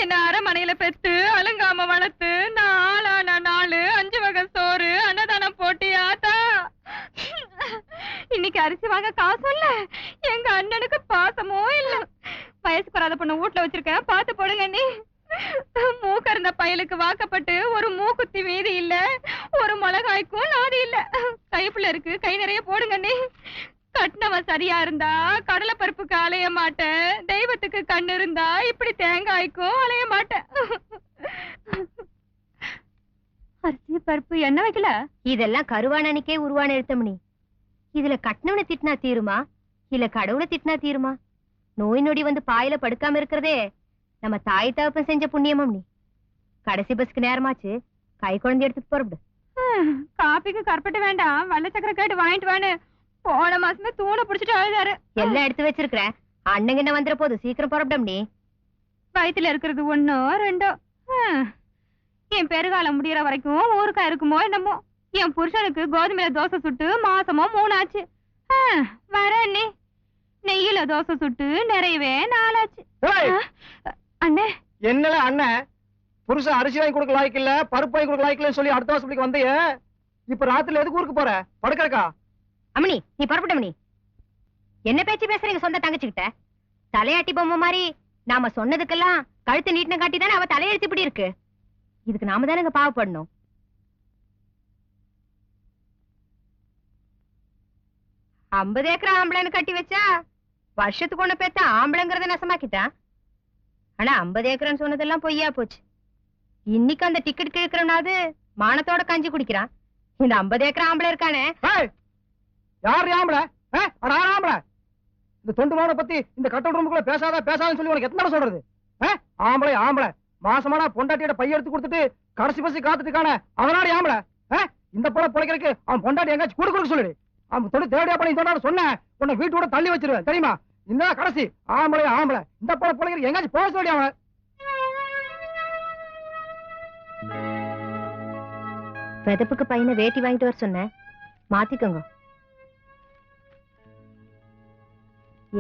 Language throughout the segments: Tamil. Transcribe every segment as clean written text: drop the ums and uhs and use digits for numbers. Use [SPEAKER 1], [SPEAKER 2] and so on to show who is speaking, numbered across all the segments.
[SPEAKER 1] என்ன அரமனையில பெத்து அலங்காம வளர்த்து நாளான நாளு 5 வகை சோறு அன்னதானம் போட்டியாத்தா. இன்னைக்கு அரிசி வாங்க காசும் இல்ல, எங்க அண்ணனுக்கு பாசமோ இல்ல. வயசுக்கு வராத பொண்ணு வீட்டுல வச்சிருக்கேன், பாத்து போடுங்க. நீ மூக்க இருந்த பயலுக்கு வாக்கப்பட்டு ஒரு மூக்குத்தி மீதி இல்ல, ஒரு மிளகாய்க்கும் நாதி இல்ல. கைப்புள்ள இருக்கு, கை நிறைய போடுங்க. நீ கட்டினவன் சரியா இருந்தா கடலை பருப்புக்கு அலைய மாட்டேன், தெய்வத்துக்கு கண்ணு இருந்தா இப்படி தேங்காய்க்கும் அலைய மாட்டேன். அரிசி பருப்பு என்ன வைக்கல?
[SPEAKER 2] இதெல்லாம் கருவானனுக்கே உருவான எழுத்தமணி. இதுல கட்டினவனை திட்டினா தீருமா, இல்ல கடவுளை திட்டினா தீருமா? நோய் நொடி வந்து பாயில படுக்காம இருக்கிறதே நம்ம தாய் தகப்பன் செஞ்ச புண்ணியமம். நீ கடைசி பஸ்க்கு நேரமாச்சு, கை குழந்தை எடுத்துட்டு போறப்படு.
[SPEAKER 1] காப்பிக்கு கற்பட்டு வேண்டாம், வெள்ளை சக்கரை கேட்டு வாங்கிட்டு வான்னு போன மாசமே தூணை பிடிச்சிட்டு அழுதாரு.
[SPEAKER 2] எல்லாம் எடுத்து வச்சிருக்கிறேன், அண்ணங்க என்ன வந்துற போது சீக்கிரம் போறப்படம். நீ
[SPEAKER 1] வயிற்றுல இருக்கிறது 1 2. என் பெருகாலம் முடியற வரைக்கும் ஊருக்கா இருக்குமோ என்னமோ. என் புருஷனுக்கு கோதுமையில தோசை சுட்டு மாசமோ 3 ஆச்சு. வர நீ நெய்யில தோசை சுட்டு நிறையவே 4 ஆச்சு. அண்ணே
[SPEAKER 3] என்னல அண்ணன் புருஷன் அரிசி வாங்கி கொடுக்க லாய்க்கு இல்ல, பருப்பு வாங்கி கொடுக்க லாய்க்கு இல்லன்னு சொல்லி அடுத்த வருஷத்துக்கு வந்தைய. இப்ப ராத்திரில எதுக்கு ஊருக்கு போற? படுக்கறக்கா?
[SPEAKER 2] அம்மணி நீ புறப்பட்டமணி. என்ன பேச்சு பேசுறீங்க சொந்த தங்கச்சிக்கிட்ட? தலையாட்டி பொம்மை மாதிரி நாம சொன்னதுக்கெல்லாம் கழுத்து நீட்டின காட்டி தானே அவ தலையெழுத்து இப்படி இருக்கு. இதுக்கு நாம தானே பாவப்படணும். 50 ஏக்கர் ஆம்பளைன்னு கட்டி வச்சா வருஷத்துக்கு ஒண்ணு பேத்த ஆம்பளைங்கிறத நசமாக்கிட்டான். ஆனா 50 ஏக்கர்னு சொன்னதெல்லாம் பொய்யா போச்சு. இன்னைக்கு அந்த டிக்கெட் கிழக்கிறனாவது மானத்தோட கஞ்சி குடிக்கிறான். இந்த 50 ஏக்கர் ஆம்பளை இருக்கானே,
[SPEAKER 3] யாரு ஆம்பளை? ஆம்பளை இந்த தொண்டு மாவனை பத்தி இந்த கட்டல் ரூமுக்குள்ள பேசாதான்னு சொல்லி உனக்கு எத்தனை சொல்றது? ஆம்பளை ஆம்பளை மாசமானா பொண்டாட்டியோட பைய எடுத்து கொடுத்துட்டு கடைசி பசி காத்துட்டு இருக்கானே, அவனாடி ஆம்பளை. இந்த போல பொழைக்கிறதுக்கு அவன் பொண்டாட்டி எங்காச்சும் கொடுக்க சொல்லிடு. அவன் தொண்டு தேவையா பண்ணி தொண்டாட சொன்ன உன்னை வீட்டோட தள்ளி வச்சிருவேன் தெரியுமா? இந்த கடைசி ஆம்பளை ஆம்பளை இந்த போல பொழைக்கிறதுக்கு எங்காச்சும் போக சொல்லி அவன்.
[SPEAKER 2] வெதப்புக்கு பையனை வேட்டி வாங்கிட்டு வர சொன்ன, மாத்திக்கோங்க.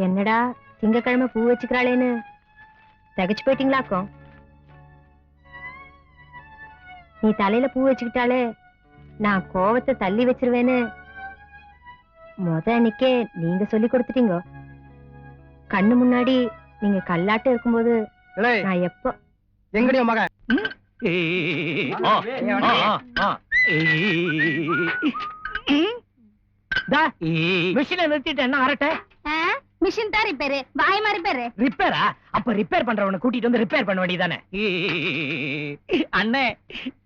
[SPEAKER 2] என்னடா திங்கக்கிழமை பூ வச்சுக்கிறாளேன்னு தகச்சு போயிட்டீங்களாக்கும். நீ தலையில பூ வச்சுக்கிட்டாலே நான் கோவத்தை தள்ளி வச்சிருவேன்னு அன்னைக்கே நீங்க சொல்லி கொடுத்துட்டீங்க. கண்ணு முன்னாடி நீங்க கல்லாட்டு இருக்கும்போது நான் எப்போ
[SPEAKER 3] எங்கடிய மகன் மிஷினை நிறுத்திட்டு என்ன அரட்ட?
[SPEAKER 2] மிஷின் தான் ரிப்பேரு, வாய் மாதிரி பேரு
[SPEAKER 3] ரிப்பேரா? அப்ப ரிப்பேர் பண்றவனை கூட்டிட்டு வந்து ரிப்பேர் பண்ண வேண்டியதானே? அண்ணே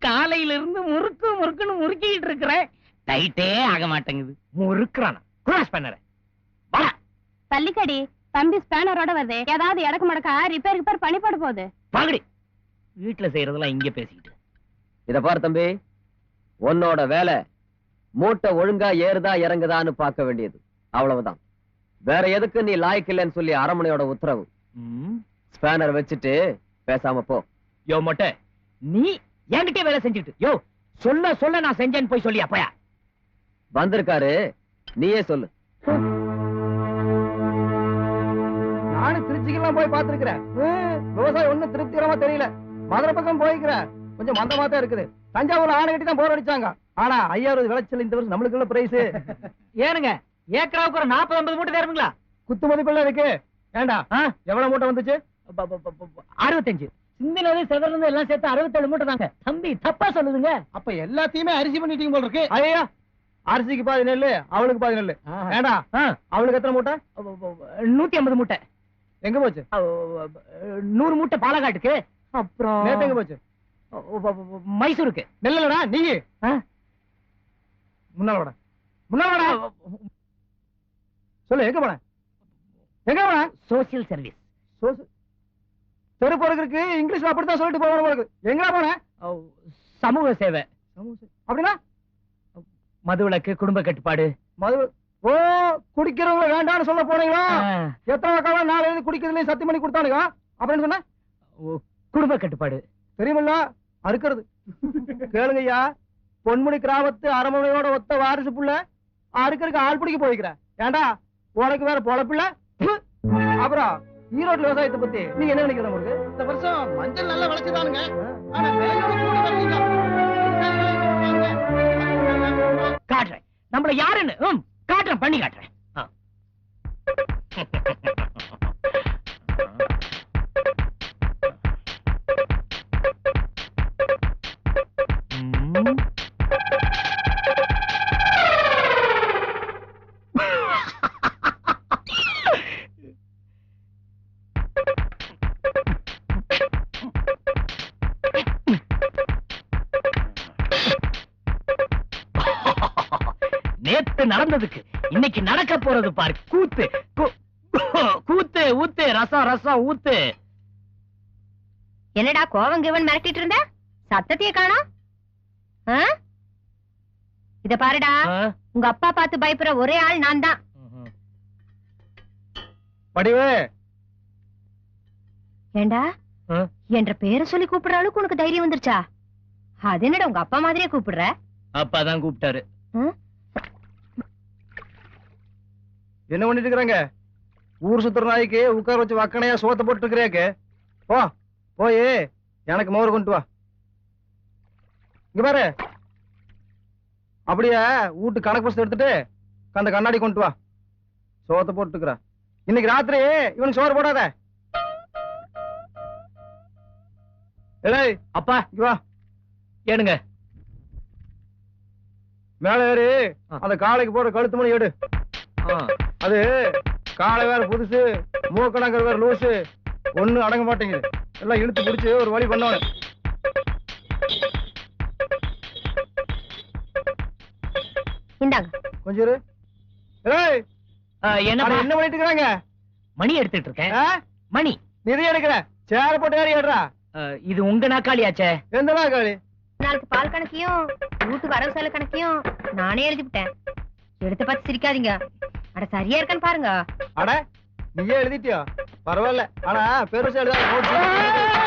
[SPEAKER 3] காலையில இருந்து முறுக்குன்னு முறுக்கிட்டு இருக்கிறேன், டைட்டே ஆக மாட்டேங்குது. முறுக்குறானா? கிராஸ் பண்ணற
[SPEAKER 1] பள்ளிக்கடி தம்பி ஸ்பேனரோட வருது, ஏதாவது இடக்கு மடக்கா ரிப்பேர் பண்ணி போட போகுது.
[SPEAKER 3] பாகடி வீட்டுல செய்யறதெல்லாம் இங்க பேசிக்கிட்டு.
[SPEAKER 4] இத பாரு தம்பி, உன்னோட வேலை மூட்டை ஒழுங்கா ஏறுதா இறங்குதான்னு பார்க்க வேண்டியது, அவ்வளவுதான். வேற எதுக்கு நீ லாய்க்கு இல்லைன்னு சொல்லி அரமனையோட உத்தரவு. ஸ்பேனர் வச்சுட்டு பேசாம போ.
[SPEAKER 3] யோ மொட்டை, நீ என்கிட்ட வேலை செஞ்சுட்டு யோ சொல்ல நான் செஞ்சேன்னு போய் சொல்லி அப்பயா
[SPEAKER 4] வந்திருக்காரு, நீயே சொல்லு.
[SPEAKER 3] நானும் திருச்சிக்கெல்லாம் போய் பாத்துருக்கிறேன், விவசாயம் ஒண்ணும் திருப்திகரமா தெரியல. மதுரை பக்கம் போய்க்கிறேன், கொஞ்சம் மந்தமா தான் இருக்குது. தஞ்சாவூர் ஆணை கட்டி தான் போர் அடிச்சாங்க. ஆனா 5000 விளைச்சல் இந்த வருஷம் நம்மளுக்குள்ள பிரைஸ். ஏனுங்க ஏக்கராவுக்கு ஒரு 40-50 மூட்டை தருவீங்களா? குத்து மதிப்பெல்லாம் இருக்கு. ஏண்டா எவ்வளவு மூட்டை வந்துச்சு? 65. சிந்தினது செதறது எல்லாம் சேர்த்து 67 மூட்டை தாங்க. தம்பி தப்பா சொல்லுதுங்க. அப்ப எல்லாத்தையுமே அரிசி பண்ணிட்டீங்க போல இருக்கு. ஐயா அரிசிக்கு பாதி நெல்லு, அவளுக்கு பாதி நெல்லு. ஏண்டா அவளுக்கு எத்தனை மூட்டை? 150 மூட்டை. எங்க போச்சு? 100 மூட்டை பாலக்காட்டுக்கு. அப்புறம் நேத்து எங்க போச்சு? மைசூருக்கு. நெல்லடா நீ முன்னால சொல்லு, எங்க போன? Social service. தெரு பொறுக்கு இங்கிலீஷ் அப்படித்தான் சொல்லிட்டு போக. எங்க போன? சமூக சேவை. அப்படின்னா மதுவிலக்கு, குடும்ப கட்டுப்பாடு. மது ஓ குடிக்கிறவங்க வேண்டாம்னு சொல்ல போனீங்களா? எத்தனை காலம் 4 எழுதி குடிக்கிறதுலயும் சத்தியம் பண்ணி கொடுத்தானுங்க. அப்படின்னு சொன்ன குடும்ப கட்டுப்பாடு தெரியுமில்ல? அறுக்கிறது கேளுங்கய்யா, பொன்முடி கிராமத்து அரமனையோட ஒத்த வாரிசு புள்ள அறுக்கிறதுக்கு ஆள் பிடிக்க போய்க்கிற. ஏண்டா உனக்கு வேற பொழப்பில்ல? அப்புறம் ஈரோடு விவசாயத்தை பத்தி நீங்க என்ன நினைக்கிறீங்க? உங்களுக்கு இந்த வருஷம் மஞ்சள் நல்லா விளைச்சுதானுங்க. ஆனா விலையோட கூட வரலீங்க.
[SPEAKER 5] காட்டுறேன் நம்மள யாருன்னு. காட்டுறேன், பண்ணி காட்டுறேன். நேத்து நடந்ததுக்கு இன்னைக்கு நடக்க போறது பாரு. கூத்து கூத்து ஊத்து, ரசம் ரசம் ஊத்து.
[SPEAKER 2] என்னடா கோவங்கிவன் மிரட்டிட்டு இருந்த? சத்தத்தையே காணோம். இத பாருடா, உங்க அப்பா பார்த்து பயப்படுற ஒரே ஆள் நான் தான்.
[SPEAKER 3] படிவே
[SPEAKER 2] ஏண்டா என்ற பேரை சொல்லி கூப்பிடுற அளவுக்கு உனக்கு தைரியம் வந்துருச்சா? அது என்னடா உங்க அப்பா மாதிரியே கூப்பிடுற?
[SPEAKER 5] அப்பாதான் கூப்பிட்டாரு.
[SPEAKER 3] என்ன பண்ணிட்டு இருக்கிறாங்க? ஊர் சுத்துற நாய்க்கு உட்கார வச்சு வக்கனையா சோத்த போட்டு இருக்கிறியாக்கு. போ போய் எனக்கு மோர் கொண்டு வா. இங்க பாரு, அப்படியே வீட்டு கணக்கு புஸ்தகம் எடுத்துட்டு அந்த கண்ணாடி கொண்டு வா. சோத்த போட்டுக்கிறா. இன்னைக்கு ராத்திரி இவனுக்கு சோறு போடாத. ஏய்
[SPEAKER 5] அப்பா
[SPEAKER 3] இங்க வா.
[SPEAKER 5] ஏனுங்க.
[SPEAKER 3] மேல ஏறி அந்த காலைக்கு போற கழுத்து மணி எடு. அது காலை வேற புதுசு, மூக்கணங்கர் வேற லூசு, ஒண்ணு அடங்க மாட்டேங்குது. எல்லாம் இழுத்து பிடிச்சு ஒரு வழி பண்ணவனு.
[SPEAKER 2] இந்தாங்க
[SPEAKER 3] கொஞ்சம் இரு. ஏய்
[SPEAKER 5] என்ன
[SPEAKER 3] என்ன பண்ணிட்டு இருக்காங்க?
[SPEAKER 5] மணி எடுத்துட்டு இருக்கேன். மணி
[SPEAKER 3] நிதி எடுக்கிற சேர போட்டு ஏறி ஏடுறா.
[SPEAKER 5] இது உங்க நாக்காளியாச்சே.
[SPEAKER 3] எந்த நாக்காளி?
[SPEAKER 2] நாளைக்கு பால் கணக்கையும் வீட்டு வரவு செலவு கணக்கையும் நானே எழுதி விட்டேன். எடுத்த பார்த்து சிரிக்காதீங்க. அட சரியா இருக்கான்னு பாருங்க.
[SPEAKER 3] அட நீயே எழுதிட்டியோ? பரவாயில்ல. ஆனா பெருசா எழுதாத.